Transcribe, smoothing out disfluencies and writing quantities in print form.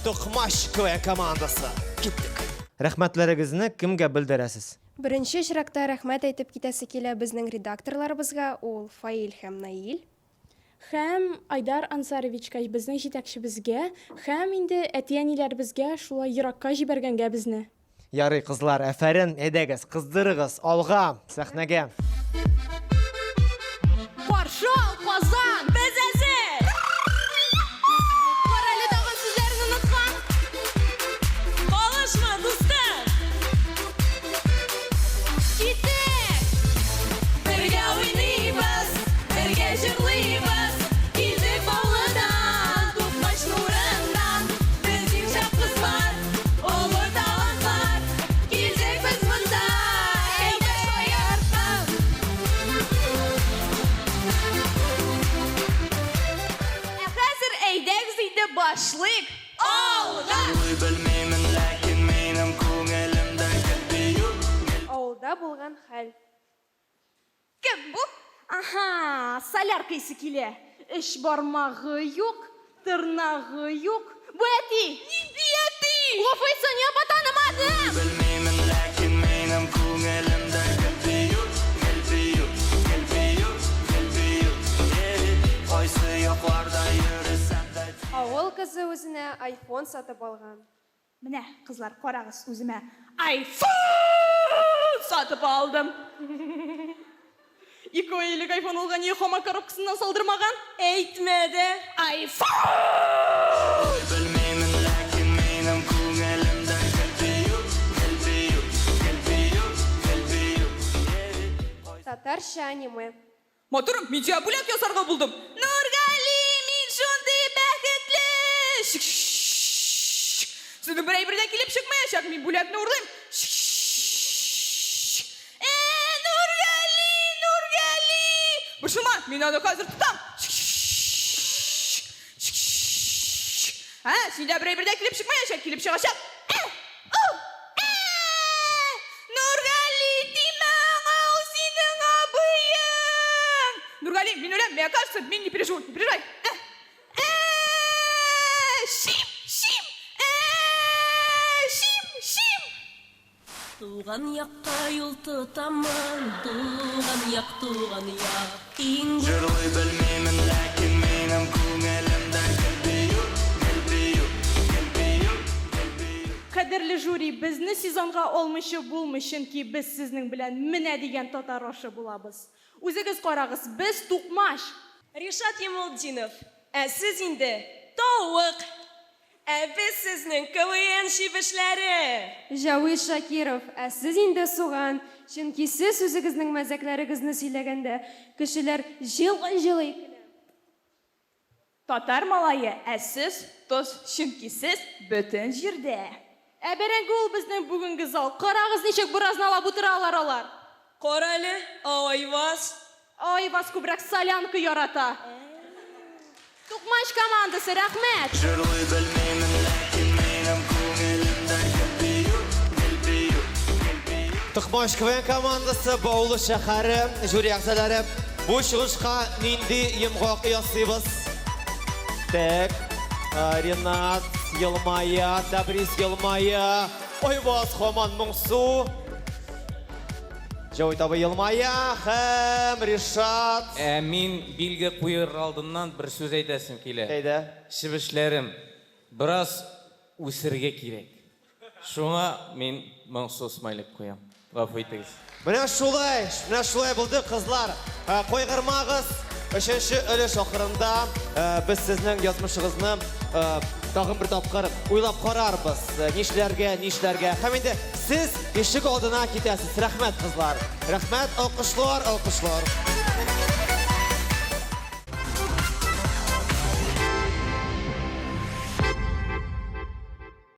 To'qmash komandasi. Ketdik. Rahmatlaringizni kimga bildirasiz? Birinchi shirakda rahmat aytib ketasi kela bizning redaktorlarimizga, ул Фаил һәм Наил. Һәм Айдар Ансаровичка безнең җитәкчебезгә, һәм инде әтиәниләребезгә шулай еракка җибәргәнгә безне. Ярый кызлар, әфәрин, әйдәгез, кыздырыгыз, алга, сәхнәгә. Маршал, Казан, без әзер! Каралы тагын сүзләрне оныткан. Калышма, дустым! Китик! Бергә уйныйбыз, бергә җырлыйбыз. Килдек Баулыдан, Тукмаш нурындан. Безнең шәп кызлар, олы талантлар. Килдек без монда, әйдә шаяртып. Хәзер әйдәгез инде башлыйк. Алга! Белмәймен, ләкин минем күңелемдә китмию. Авылда булган хәл. Кем бу? Аха, солярка исе килә. Эш бармагы юк, тырнагы юк. Бу әти! Нинди әти? Гафуйсын, я танымадым. Белмәймен, ләкин минем күңелемдә китмию. Кайсы якларда йөрсәм дә. Авыл кызы үзенә iPhone сатып алган. Менә, кызлар, карагыз, үземә iPhone сатып алдым. 2 айлык iPhone алган, не хома коробкасыннан салдырмаган? Әйтмәде. iPhone! Белмәймен, ләкин минем күңелемдә китмию. Татарча аниме. Матурым, мен сиңа бүләк ясарга булдым. Нургали, мин шундый бәхетле. Сезнең бер әйбер дә килеп чыкмаячак, мин бүләкне урлыйм. Нургали! Бушыма, мин аны хәзер тотам. Сиңдә бер әйбер дә килеп чыкмаячак, килеп чыгачак. Нургали, тимә аңа, ул синең абыең. Нургали, мин үләм, миңа кажется, мин не переживай, не переживай. Шим. Туган якка юл тотамын, туган як. Җырлый белмәймен, ләкин минем күңелемдә китмию. Кадерле жюри, безне сезонга алмыйчы булмыйчын ки без сезнең белән менә дигән татар ашы булабыз. Үзегез карагыз, без Тукмаш. Ришат Ямалдинов, сез инде тавык, без сезнең КВН шибешләре. Җавид Шакиров, сез инде суган, чөнки сез үзегезнең мәзәкләрегезне сөйләгәндә кешеләр җылый. Татар малае, сез тоз, чөнки сез бөтен җирдә. Бәрәңге ул безнең бүгенге зал. Карагыз, ничек буразналап утыралар алар. Каралы, Айваз. Айваз күбрәк солянка ярата. Тукмаш командасы, рәхмәт. Җырлый белмәймен, ләкин минем күңелемдә китмию. To'qmash командасы, Баулы шәһәре, жюри әгъзалары, бу чыгышка нинди йомгак ясыйбыз? Так, Ренат елмая, Табрис елмая, Айваз һаман моңсу. Җавид абый елмая һәм Ришат. Мин билге куер алдыннан бер сүз әйтәсем килә. Әйдә. Шибешләрем бераз үсергә кирәк. Шуңа мин моңсу смайлик куям. Гафу итегез. Менә шулай булды, кызлар. Кайгырмагыз. 3нче өлеш ахырында без сезнең язмышыгызны тагын бер тапкыр уйлап карарбыз. Нишләргә. Һәм инде сез ишек алдына китәсез. Рәхмәт, кызлар. Рәхмәт, алкышлар.